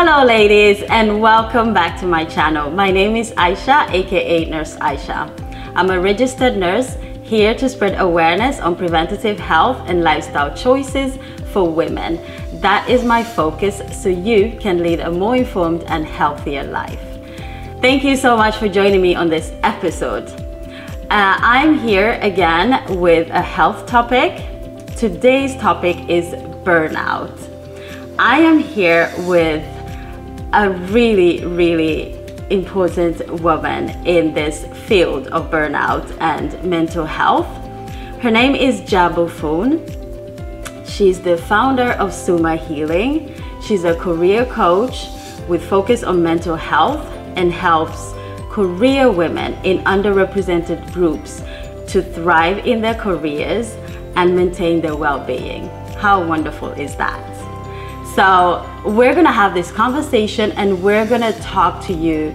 Hello ladies, and welcome back to my channel. My name is Aisha, aka Nurse Aisha. I'm a registered nurse here to spread awareness on preventative health and lifestyle choices for women. That is my focus, so you can lead a more informed and healthier life. Thank you so much for joining me on this episode. I'm here again with a health topic. Today's topic is burnout. I am here with a really important woman in this field of burnout and mental health. Her name is Jabou Foon. She's the founder of Suma Healing. She's a career coach with focus on mental health and helps career women in underrepresented groups to thrive in their careers and maintain their well-being. How wonderful is that? So we're gonna have this conversation and we're gonna talk to you,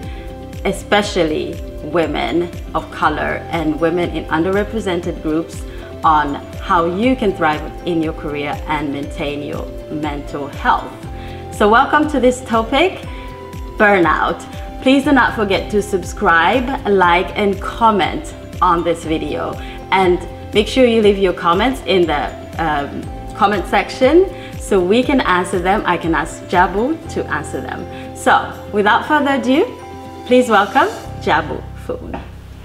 especially women of color and women in underrepresented groups, on how you can thrive in your career and maintain your mental health. So welcome to this topic, burnout. Please do not forget to subscribe, like, and comment on this video. And make sure you leave your comments in the comment section so we can answer them. I can ask Jabou to answer them. So without further ado, please welcome Jabou Foon.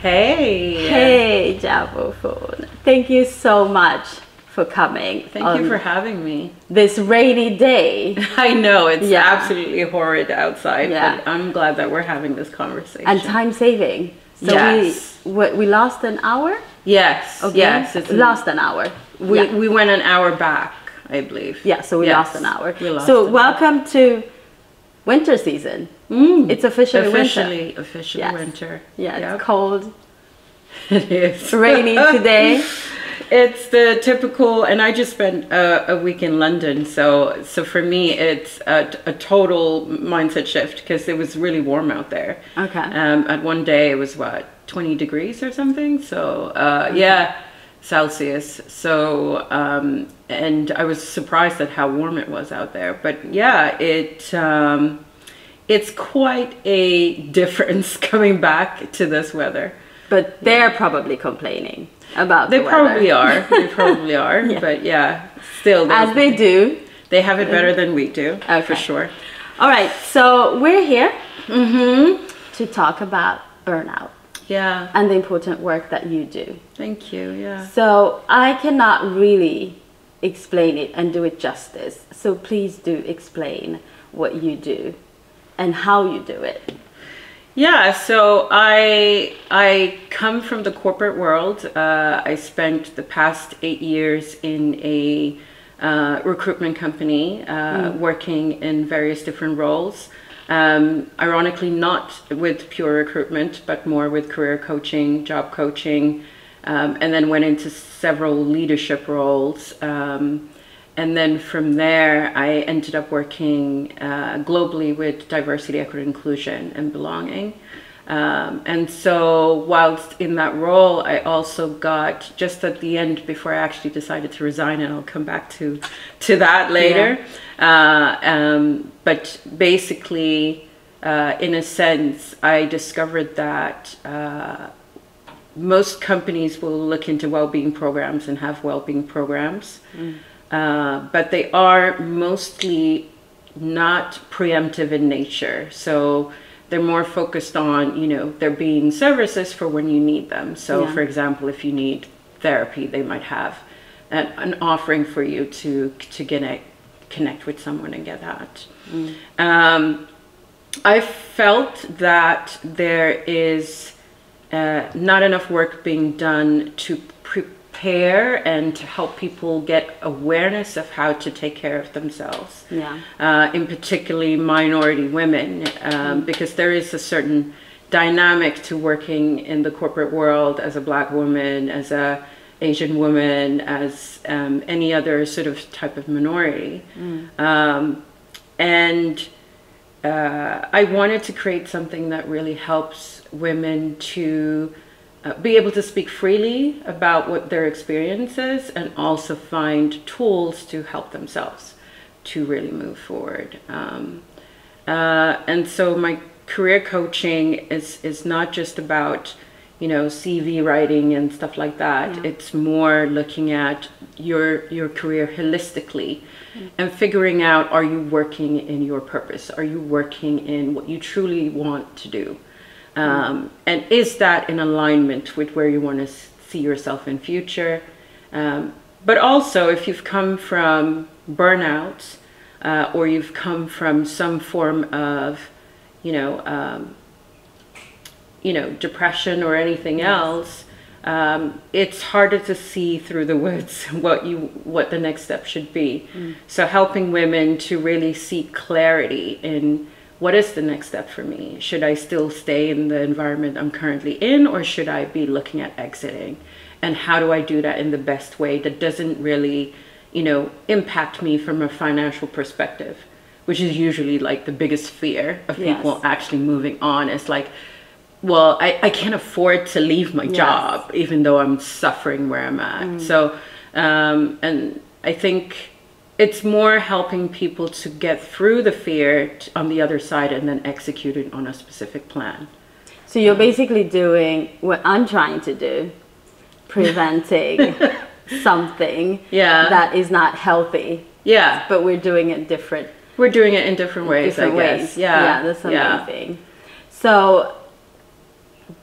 Hey! Hey, Jabou Foon. Thank you so much for coming. Thank you for having me. This rainy day. I know, it's absolutely horrid outside, Yeah. but I'm glad that we're having this conversation. And time saving. So yes. we lost an hour? Yes, Okay. yes. Lost an hour. We went an hour back, I believe. Yeah, so we lost an hour. We lost so an welcome to winter season. It's officially winter. Officially winter. Yeah, Yep. it's cold. It is. Rainy today. It's the typical, and I just spent a week in London, so for me it's a total mindset shift because it was really warm out there. Okay. At one day it was what, 20 degrees or something, so yeah, Celsius. So and I was surprised at how warm it was out there, but yeah, it's quite a difference coming back to this weather. But they're probably complaining about They the weather. probably are. They probably are. Yeah. But yeah, still. As they do. They have it better than we do, Okay. for sure. All right, so we're here to talk about burnout Yeah. and the important work that you do. Thank you. Yeah. So I cannot really explain it and do it justice. So please do explain what you do and how you do it. Yeah, so I come from the corporate world. I spent the past 8 years in a recruitment company, working in various different roles. Ironically, not with pure recruitment, but more with career coaching, job coaching, and then went into several leadership roles. And then from there, I ended up working globally with diversity, equity, inclusion, and belonging. And so whilst in that role, I also got, just at the end, before I actually decided to resign, and I'll come back to that later. Yeah. But basically, in a sense, I discovered that most companies will look into well-being programs and have well-being programs. But they are mostly not preemptive in nature. So they're more focused on, you know, there being services for when you need them. So for example, if you need therapy, they might have an offering for you to connect with someone and get that. I felt that there is not enough work being done to prepare and to help people get awareness of how to take care of themselves. In particularly minority women, because there is a certain dynamic to working in the corporate world as a Black woman, as a Asian woman, as any other sort of type of minority. And I wanted to create something that really helps women to be able to speak freely about what their experience is, and also find tools to help themselves to really move forward. And so my career coaching is not just about, you know, CV writing and stuff like that. Yeah. It's more looking at your career holistically and figuring out, are you working in your purpose? Are you working in what you truly want to do? And is that in alignment with where you want to see yourself in future? But also, if you've come from burnout, or you've come from some form of, you know, depression or anything else, it's harder to see through the woods what the next step should be. So helping women to really seek clarity in what is the next step for me. Should I still stay in the environment I'm currently in, or should I be looking at exiting? And how do I do that in the best way that doesn't really, you know, impact me from a financial perspective, which is usually like the biggest fear of people actually moving on. It's like, well, I can't afford to leave my job, even though I'm suffering where I'm at. So, and I think it's more helping people to get through the fear on the other side and then execute it on a specific plan. So you're basically doing what I'm trying to do, preventing something that is not healthy. Yeah. But we're doing it different. We're doing it in different ways, I guess. Yeah, that's amazing. So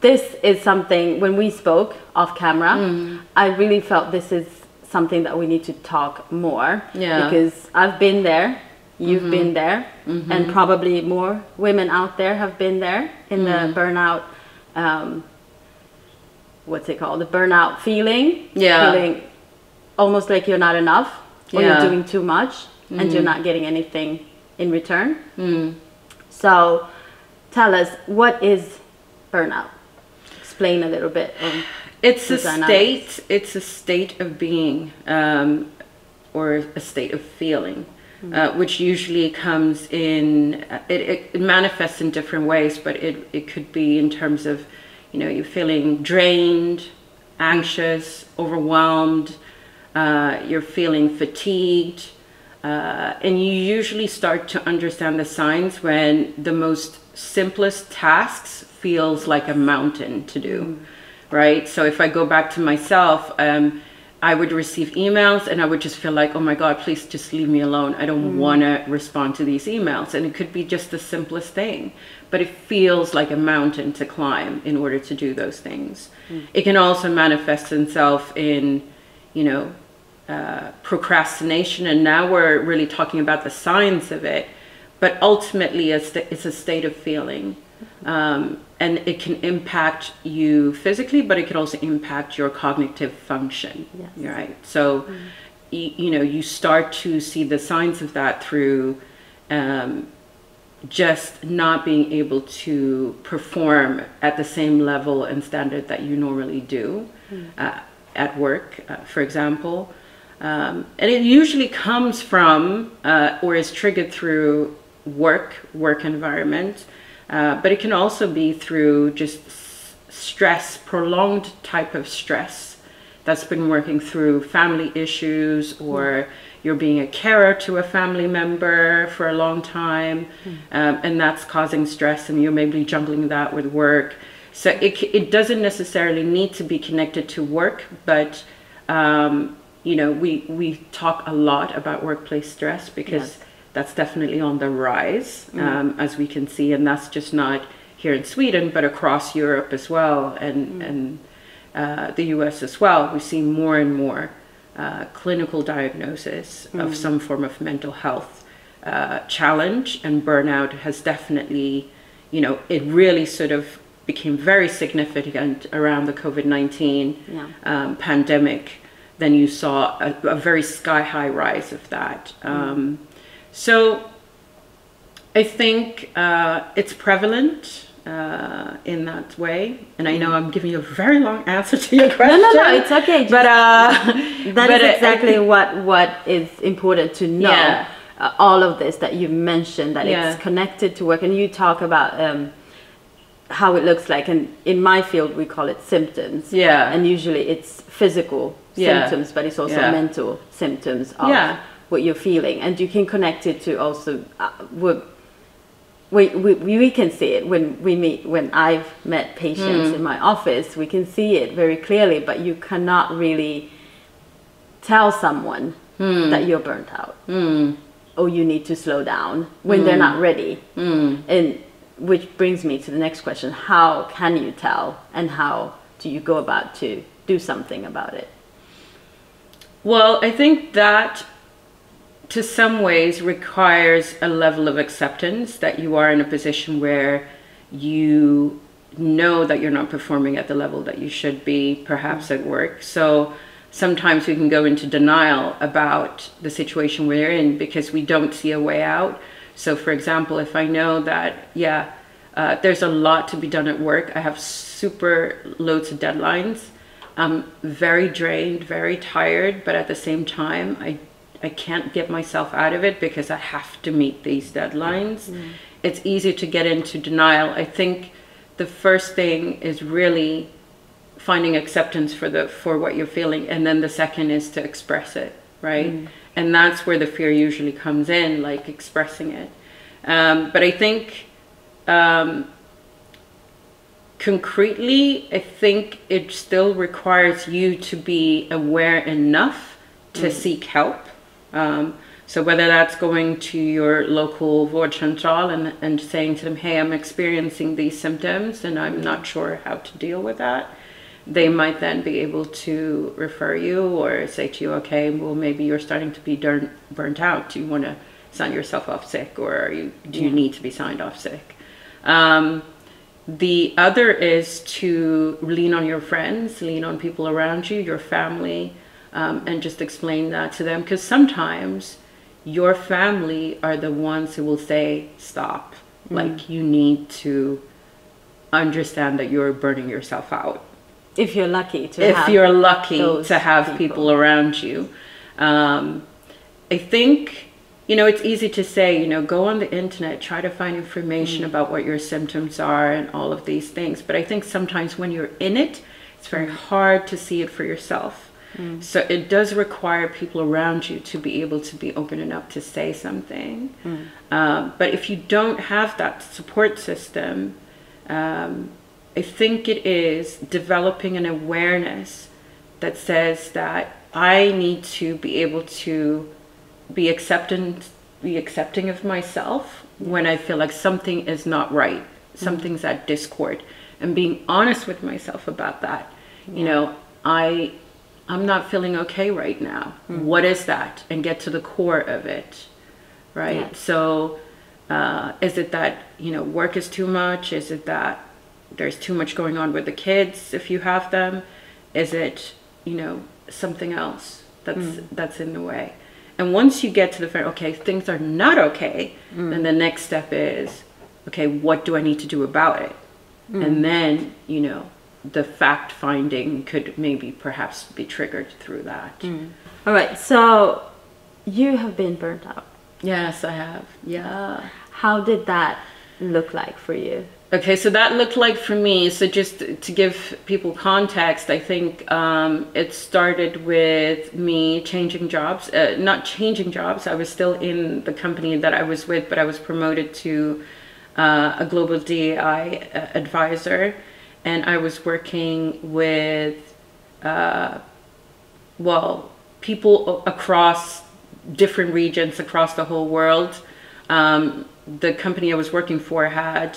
this is something, when we spoke off camera, I really felt this is something that we need to talk more. Yeah. Because I've been there, you've been there, and probably more women out there have been there in the burnout, what's it called? The burnout feeling. Yeah. Feeling almost like you're not enough, or you're doing too much, and you're not getting anything in return. So tell us, what is burnout? Explain a little bit. It's a state. It's a state of being, or a state of feeling, which usually comes in. It manifests in different ways, but it could be in terms of, you know, you're feeling drained, anxious, overwhelmed. You're feeling fatigued, and you usually start to understand the signs when the most simplest tasks feels like a mountain to do. Right? So if I go back to myself, I would receive emails and I would just feel like, oh my God, please just leave me alone. I don't want to respond to these emails. And it could be just the simplest thing, but it feels like a mountain to climb in order to do those things. It can also manifest itself in, you know, procrastination. And now we're really talking about the signs of it, but ultimately it's a state of feeling. And it can impact you physically, but it can also impact your cognitive function. Yes. Right? So, you know, you start to see the signs of that through just not being able to perform at the same level and standard that you normally do at work, for example. And it usually comes from or is triggered through work environment. But it can also be through just stress, prolonged type of stress that's been working through family issues, or you're being a carer to a family member for a long time, and that's causing stress, and you're maybe juggling that with work. So it doesn't necessarily need to be connected to work, but you know, we talk a lot about workplace stress because that's definitely on the rise, as we can see, and that's just not here in Sweden, but across Europe as well, and the US as well. We see more and more clinical diagnosis of some form of mental health challenge, and burnout has definitely, you know, it really sort of became very significant around the COVID-19 pandemic. Then you saw a very sky-high rise of that. So I think it's prevalent in that way. And I know I'm giving you a very long answer to your question. No, it's okay. But that is exactly what is important to know. Yeah. All of this that you mentioned, that it's connected to work. And you talk about how it looks like. And in my field, we call it symptoms. Yeah. And usually it's physical symptoms, but it's also mental symptoms of what you're feeling, and you can connect it to also we can see it when I've met patients in my office. We can see it very clearly, but you cannot really tell someone that you're burnt out or you need to slow down when they're not ready. And which brings me to the next question: how can you tell, and how do you go about to do something about it? Well, I think that to some ways requires a level of acceptance that you are in a position where you know that you're not performing at the level that you should be, perhaps at work. So sometimes we can go into denial about the situation we're in because we don't see a way out. So for example, if I know that, there's a lot to be done at work, I have super loads of deadlines, I'm very drained, very tired, but at the same time, I can't get myself out of it because I have to meet these deadlines. It's easy to get into denial. I think the first thing is really finding acceptance for what you're feeling, and then the second is to express it, right? And that's where the fear usually comes in, like expressing it. But I think concretely, I think it still requires you to be aware enough to seek help. So whether that's going to your local vårdcentral and saying to them, hey, I'm experiencing these symptoms and I'm not sure how to deal with that. They might then be able to refer you or say to you, okay, well, maybe you're starting to be burnt out. Do you want to sign yourself off sick, or do you need to be signed off sick? The other is to lean on your friends, lean on people around you, your family, and just explain that to them, because sometimes your family are the ones who will say, stop, like you need to understand that you're burning yourself out. If you're lucky to have people around you. I think, it's easy to say, go on the internet, try to find information about what your symptoms are and all of these things. But I think sometimes when you're in it, it's very hard to see it for yourself. So it does require people around you to be able to be open enough to say something. But if you don't have that support system, I think it is developing an awareness that says that I need to be able to be accepting of myself when I feel like something is not right, something's at discord, and being honest with myself about that. I'm not feeling okay right now. What is that? And get to the core of it, right? Yes. So is it that, work is too much? Is it that there's too much going on with the kids if you have them? Is it, something else that's in the way? And once you get to the fact, okay, things are not okay, then the next step is, okay, what do I need to do about it? And then, the fact finding could maybe perhaps be triggered through that. All right, so you have been burnt out. Yes, I have. Yeah. How did that look like for you? Okay, so that looked like for me, so just to give people context, I think it started with me changing jobs, not changing jobs. I was still in the company that I was with, but I was promoted to a global DEI advisor. And I was working with, people across different regions across the whole world. The company I was working for had,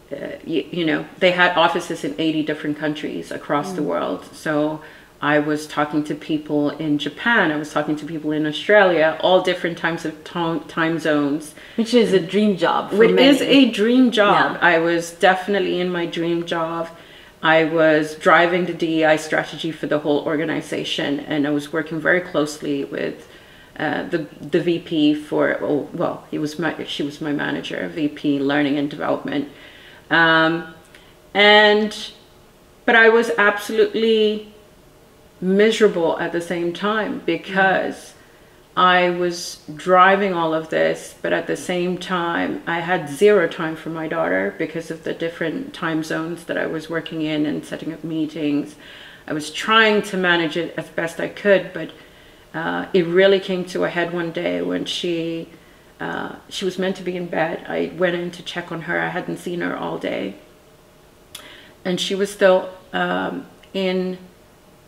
they had offices in 80 different countries across the world. So I was talking to people in Japan, I was talking to people in Australia, all different types of time zones. Which is a dream job for many. It is a dream job. Yeah. I was definitely in my dream job. I was driving the DEI strategy for the whole organization, and I was working very closely with the VP she was my manager, VP Learning and Development. But I was absolutely miserable at the same time because I was driving all of this, but at the same time I had zero time for my daughter because of the different time zones that I was working in and setting up meetings. I was trying to manage it as best I could, but it really came to a head one day when she She was meant to be in bed. I went in to check on her. I hadn't seen her all day. And she was still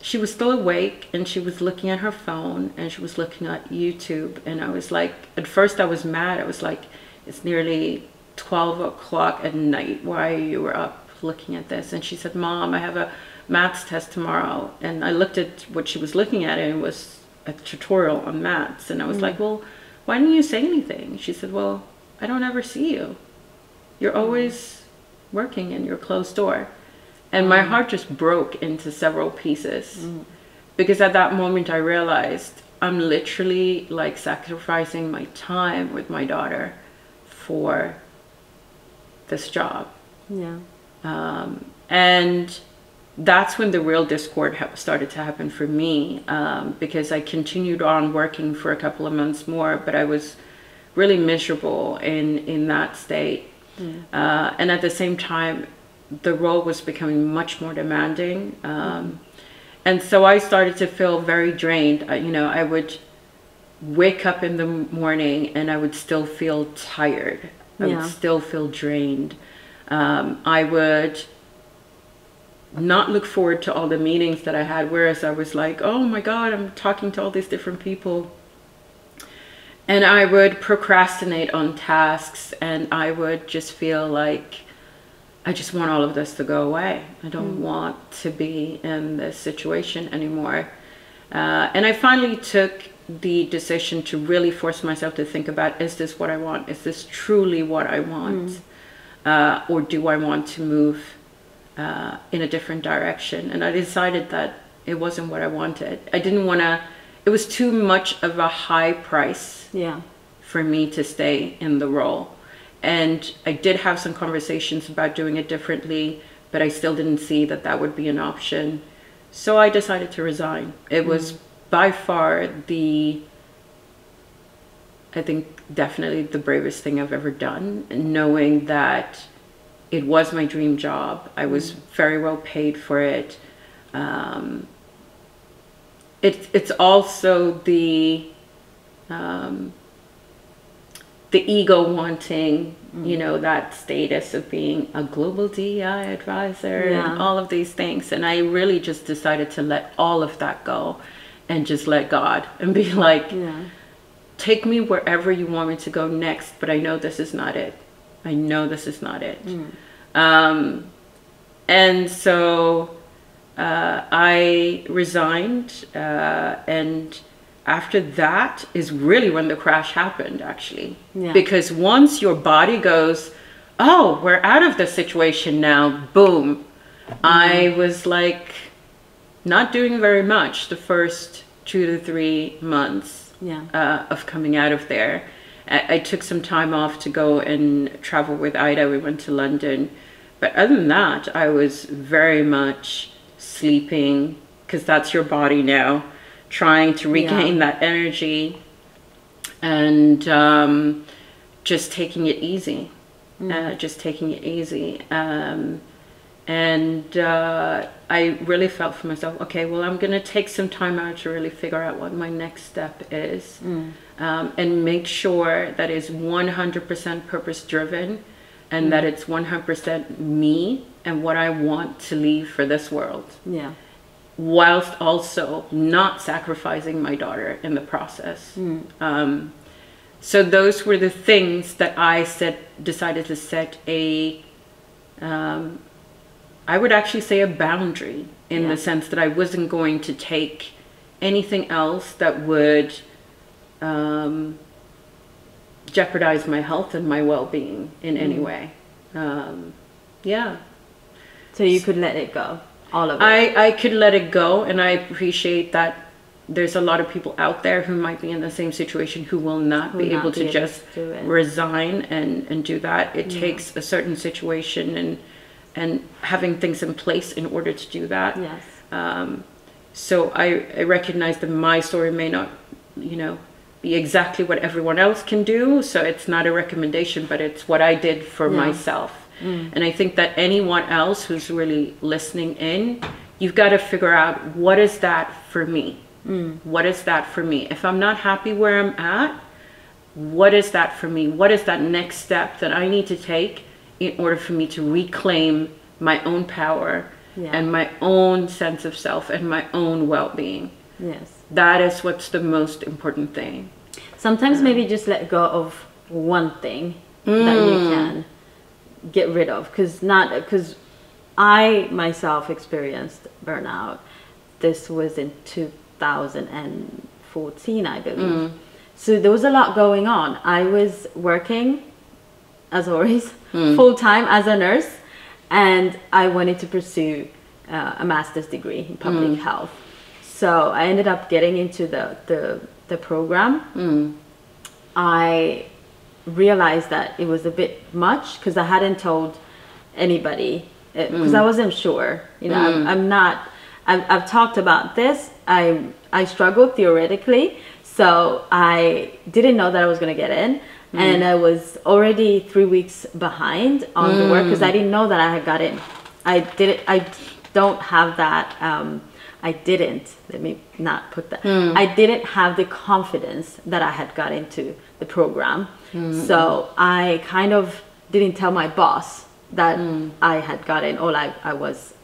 she was still awake, and she was looking at her phone, and she was looking at YouTube. And I was like, at first I was mad. I was like, it's nearly 12 o'clock at night. Why you were up looking at this? And she said, Mom, I have a maths test tomorrow. And I looked at what she was looking at, and it was a tutorial on maths. And I was like, well, why didn't you say anything? She said, well, I don't ever see you. You're always working in your closed door. And my heart just broke into several pieces, because at that moment I realized I'm literally like sacrificing my time with my daughter for this job. Yeah. And that's when the real discord started to happen for me, because I continued on working for a couple of months more, but I was really miserable in that state. And at the same time, the role was becoming much more demanding. And so I started to feel very drained. I would wake up in the morning and I would still feel tired. I would still feel drained. I would not look forward to all the meetings that I had, whereas I was like, oh my God, I'm talking to all these different people. And I would procrastinate on tasks, and I would just feel like, I just want all of this to go away. I don't want to be in this situation anymore. And I finally took the decision to really force myself to think about, is this what I want? Is this truly what I want? Or do I want to move in a different direction? And I decided that it wasn't what I wanted. I didn't want to, it was too much of a high price for me to stay in the role. And I did have some conversations about doing it differently, but I still didn't see that that would be an option. So I decided to resign. It was by far I think definitely the bravest thing I've ever done, knowing that it was my dream job. I was very well paid for it. It's also the ego wanting, that status of being a global DEI advisor and all of these things. And I really just decided to let all of that go and just let God and be like, take me wherever you want me to go next, but I know this is not it. I know this is not it. And so I resigned, and after that is really when the crash happened, actually. Because once your body goes, oh, we're out of this situation now, boom. I was like not doing very much the first 2 to 3 months of coming out of there. I took some time off to go and travel with Ida. We went to London. But other than that, I was very much sleeping, because that's your body now, trying to regain that energy, and just taking it easy. And I really felt for myself, okay, well, I'm going to take some time out to really figure out what my next step is, and make sure that it's 100% purpose driven, and that it's 100% me and what I want to leave for this world. Whilst also not sacrificing my daughter in the process. So those were the things that I decided to set I would actually say a boundary, in the sense that I wasn't going to take anything else that would jeopardize my health and my well-being in any way. So you could let it go, all of it. I could let it go, and I appreciate that there's a lot of people out there who might be in the same situation who will not be able to just resign and do that. It takes a certain situation and having things in place in order to do that. So I recognize that my story may not, be exactly what everyone else can do. So it's not a recommendation, but it's what I did for myself. And I think that anyone else who's really listening in, you've got to figure out, what is that for me? What is that for me? If I'm not happy where I'm at, what is that for me? What is that next step that I need to take in order for me to reclaim my own power and my own sense of self and my own well-being? Yes. That is what's the most important thing. Sometimes maybe just let go of one thing that you can get rid of, because I myself experienced burnout. This was in 2014, I believe. So there was a lot going on. I was working, as always, full-time as a nurse, and I wanted to pursue a master's degree in public health. So I ended up getting into the program. I realized that it was a bit much because I hadn't told anybody, because I wasn't sure. You know, I've talked about this. I struggled theoretically, so I didn't know that I was going to get in. And I was already 3 weeks behind on the work because I didn't know that I had got in. I don't have that. Let me not put that. I didn't have the confidence that I had got into the program. So I kind of didn't tell my boss that I had got in, or I was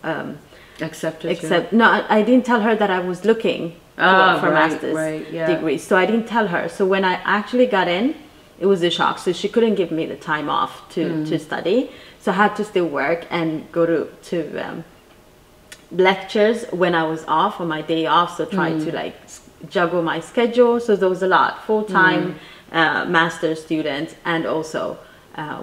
accepted. No, I didn't tell her that I was looking for master's degree. So I didn't tell her. So when I actually got in, it was a shock. So she couldn't give me the time off to study. So I had to still work and go to lectures when I was off, on my day off. So try to like juggle my schedule. So there was a lot, full-time master's student, and also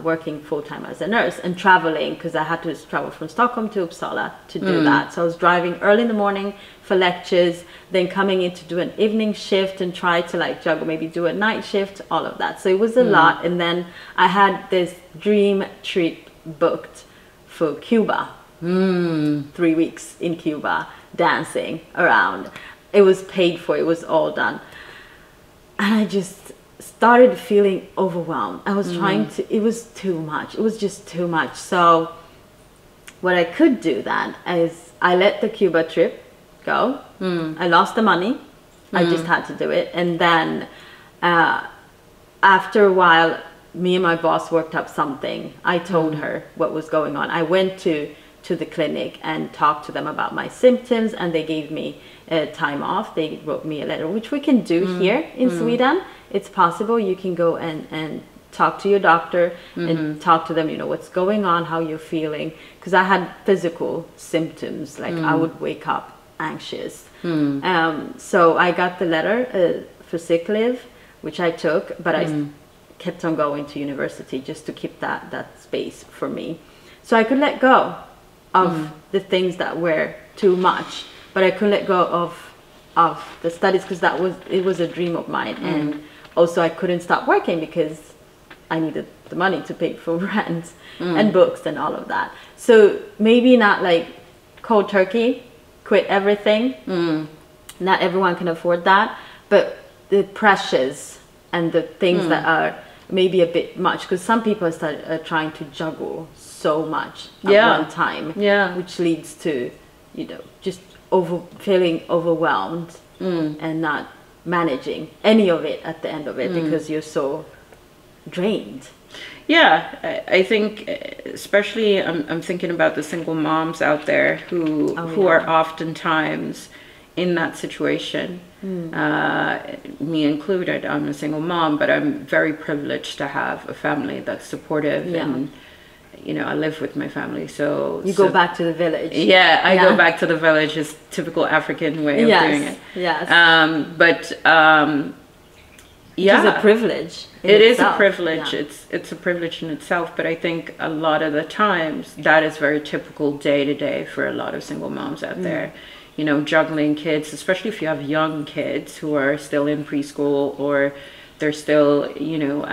working full-time as a nurse and traveling, because I had to travel from Stockholm to Uppsala to do that. So I was driving early in the morning for lectures, then coming in to do an evening shift and try to like juggle, maybe do a night shift, all of that. So it was a lot. And then I had this dream trip booked for Cuba. 3 weeks in Cuba, dancing around. It was paid for, it was all done. And I just started feeling overwhelmed. I was trying to, it was too much. It was just too much. So what I could do then is I let the Cuba trip go. I lost the money. I just had to do it. And then after a while, me and my boss worked up something. I told her what was going on. I went to the clinic and talked to them about my symptoms, and they gave me time off. They wrote me a letter, which we can do here in Sweden. It's possible. You can go and talk to your doctor and talk to them, you know, what's going on, how you're feeling. Because I had physical symptoms, like I would wake up anxious. So I got the letter for sick leave, which I took, but I kept on going to university just to keep that space for me. So I could let go of the things that were too much, but I couldn't let go of the studies, because it was a dream of mine. And also I couldn't stop working because I needed the money to pay for rent and books and all of that. So maybe not like cold turkey, quit everything. Not everyone can afford that, but the pressures and the things that are maybe a bit much, because some people are trying to juggle so much at one time, which leads to, you know, just feeling overwhelmed and not managing any of it at the end of it because you're so drained. I think especially I'm thinking about the single moms out there who are oftentimes in that situation. Me included. I'm a single mom, but I'm very privileged to have a family that's supportive, and you know, I live with my family. So you go back to the village. I go back to the village. Is typical African way of doing it. It's a privilege. It is a privilege. It's a privilege in itself. But I think a lot of the times that is very typical day to day for a lot of single moms out there. You know, juggling kids, especially if you have young kids who are still in preschool, or they're still, you know,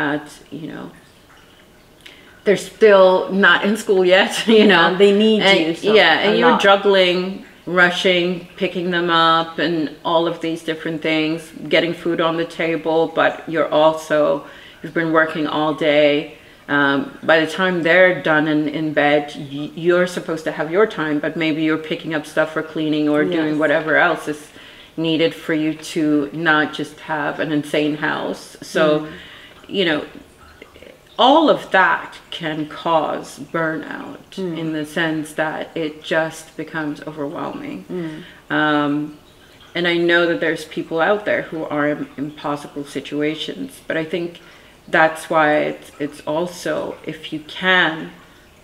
they're still not in school yet, you know. They need you. So and you're juggling, rushing, picking them up, and all of these different things, getting food on the table, but you've been working all day. By the time they're done in bed, you're supposed to have your time, but maybe you're picking up stuff for cleaning or doing whatever else is needed for you to not just have an insane house. So, you know, all of that can cause burnout in the sense that it just becomes overwhelming. And I know that there's people out there who are in impossible situations, but I think that's why it's also, if you can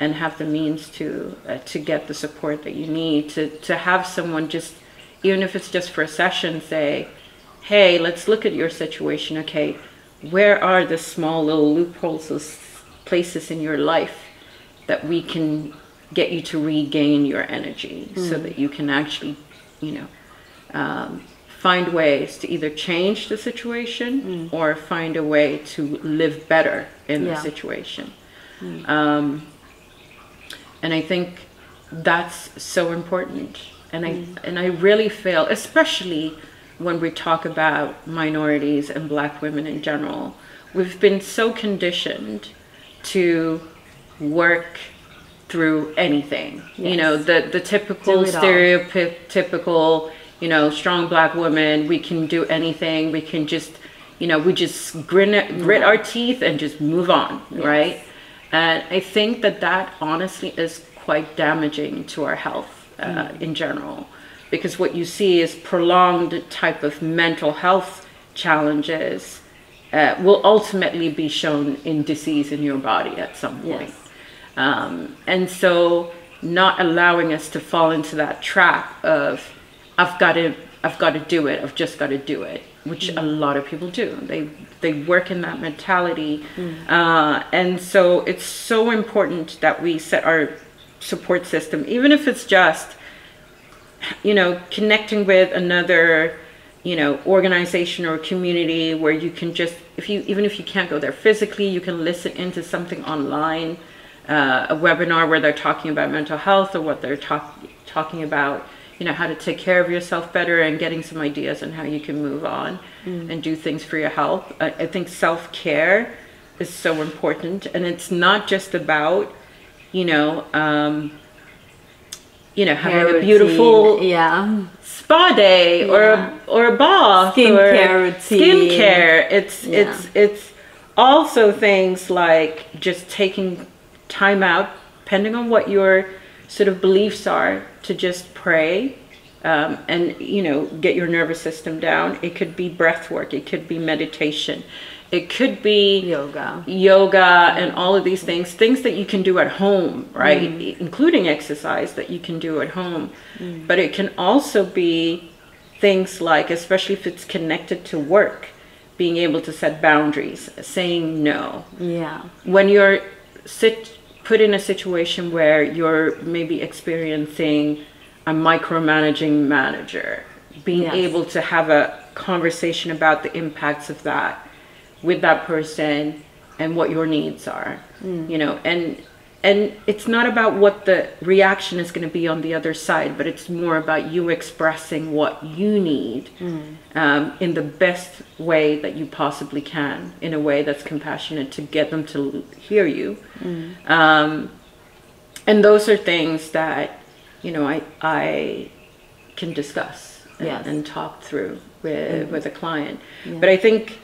and have the means to get the support that you need, to have someone just, even if it's just for a session, say, hey, let's look at your situation. Okay, where are the small little loopholes, those places in your life that we can get you to regain your energy so that you can actually, find ways to either change the situation or find a way to live better in the situation. And I think that's so important. And I really feel, especially when we talk about minorities and Black women in general, we've been so conditioned to work through anything. The typical stereotypical, strong Black woman, we can do anything, we can just, we just grit our teeth and just move on, right? And I think that honestly is quite damaging to our health in general, because what you see is prolonged type of mental health challenges will ultimately be shown in disease in your body at some point. And so not allowing us to fall into that trap of I've got to do it, I've just got to do it, which a lot of people do. They work in that mentality. And so it's so important that we set our support system, even if it's just, connecting with another, organization or community where you can just, even if you can't go there physically, you can listen into something online, a webinar where they're talking about mental health, or what they're talking about, how to take care of yourself better, and getting some ideas on how you can move on and do things for your health. I think self-care is so important, and it's not just about, having a beautiful spa day or a bath, skincare routine. It's also things like just taking time out, depending on what your sort of beliefs are, to just pray and get your nervous system down. It could be breath work, it could be meditation, it could be yoga and all of these things that you can do at home, right? Including exercise that you can do at home. But it can also be things like, especially if it's connected to work, being able to set boundaries, saying no. When you're put in a situation where you're maybe experiencing a micromanaging manager, being able to have a conversation about the impacts of that with that person and what your needs are, and it's not about what the reaction is going to be on the other side, but it's more about you expressing what you need in the best way that you possibly can, in a way that's compassionate, to get them to hear you. And those are things that, I can discuss and talk through with a client. But I think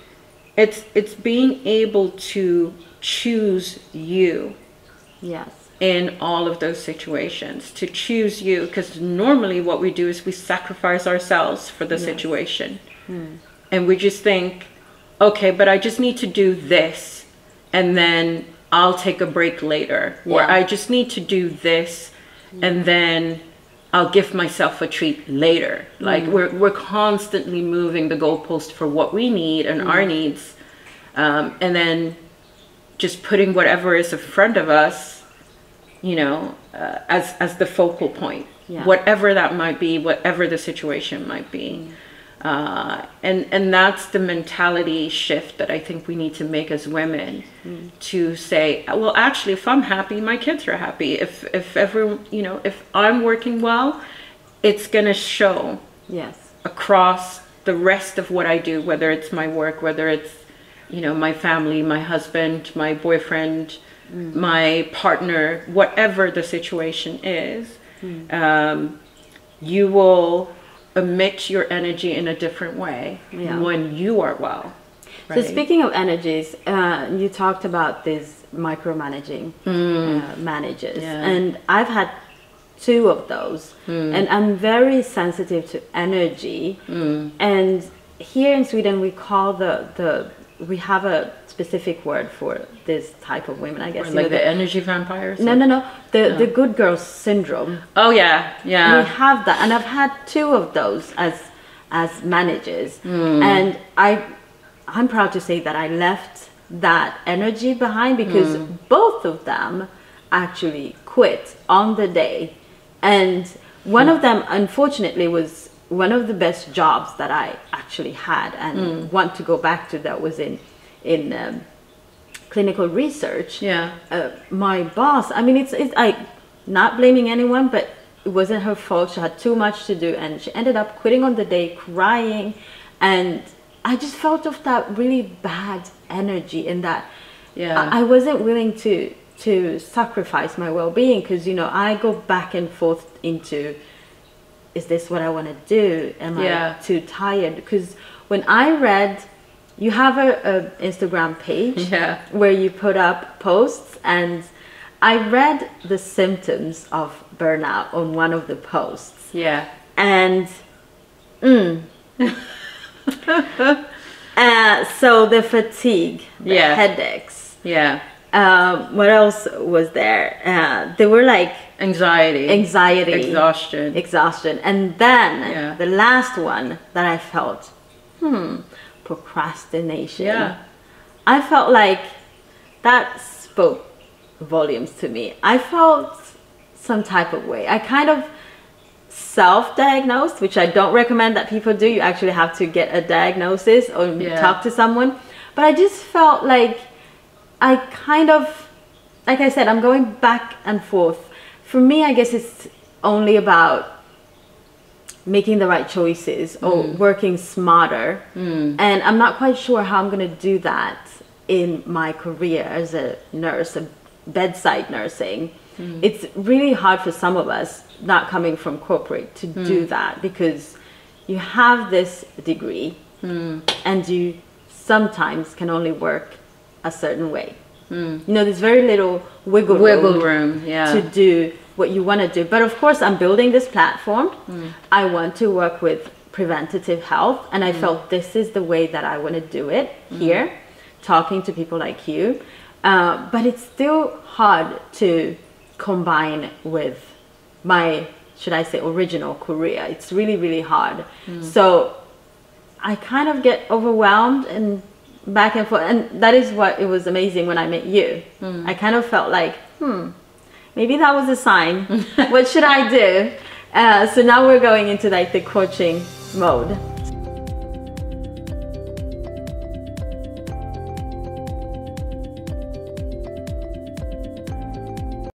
it's being able to choose you in all of those situations, to choose you, because normally what we do is we sacrifice ourselves for the situation. And we just think, okay, but I just need to do this and then I'll take a break later, or I just need to do this and then I'll give myself a treat later. Like we're constantly moving the goalpost for what we need and our needs, and then just putting whatever is in front of us, as the focal point, whatever that might be, whatever the situation might be. And that's the mentality shift that I think we need to make as women, to say, well, actually, if I'm happy, my kids are happy. If everyone, if I'm working well, it's going to show across the rest of what I do, whether it's my work, whether it's, my family, my husband, my boyfriend, my partner, whatever the situation is, you will emit your energy in a different way when you are well. So Right. speaking of energies, you talked about this micromanaging managers, Yeah. and I've had two of those, and I'm very sensitive to energy. And here in Sweden, we call we have a specific word for this type of women, I guess. Or like the energy vampires? No. The good girl syndrome. Oh yeah, yeah. We have that, and I've had two of those as managers, and I'm proud to say that I left that energy behind, because both of them actually quit on the day, and one of them unfortunately was one of the best jobs that I actually had and want to go back to, that was in clinical research. Yeah. My boss, I mean, it's I not blaming anyone, but it wasn't her fault. She had too much to do, and she ended up quitting on the day, crying, and I just felt of that really bad energy in that. Yeah. I wasn't willing to sacrifice my well-being, because I go back and forth into, is this what I want to do? Am I too tired? Because when I read, you have a Instagram page where you put up posts, and I read the symptoms of burnout on one of the posts. Yeah. And so the fatigue, the headaches. Yeah. What else was there? They were like Anxiety, exhaustion, and then the last one that I felt, procrastination. Yeah. I felt like that spoke volumes to me. I felt some type of way. I kind of self-diagnosed, which I don't recommend that people do. You actually have to get a diagnosis or talk to someone. But I just felt like I kind of, like I said, I'm going back and forth. For me, I guess it's only about making the right choices or working smarter. And I'm not quite sure how I'm going to do that in my career as a nurse, a bedside nursing. It's really hard for some of us not coming from corporate to do that, because you have this degree and you sometimes can only work a certain way. There's very little wiggle room to do what you want to do. But of course, I'm building this platform. I want to work with preventative health, and I felt this is the way that I want to do it here, talking to people like you. But it's still hard to combine with my, should I say, original career. It's really, really hard. So I kind of get overwhelmed and back and forth. And that is what it was amazing when I met you. I kind of felt like, maybe that was a sign. What should I do? So now we're going into like the coaching mode.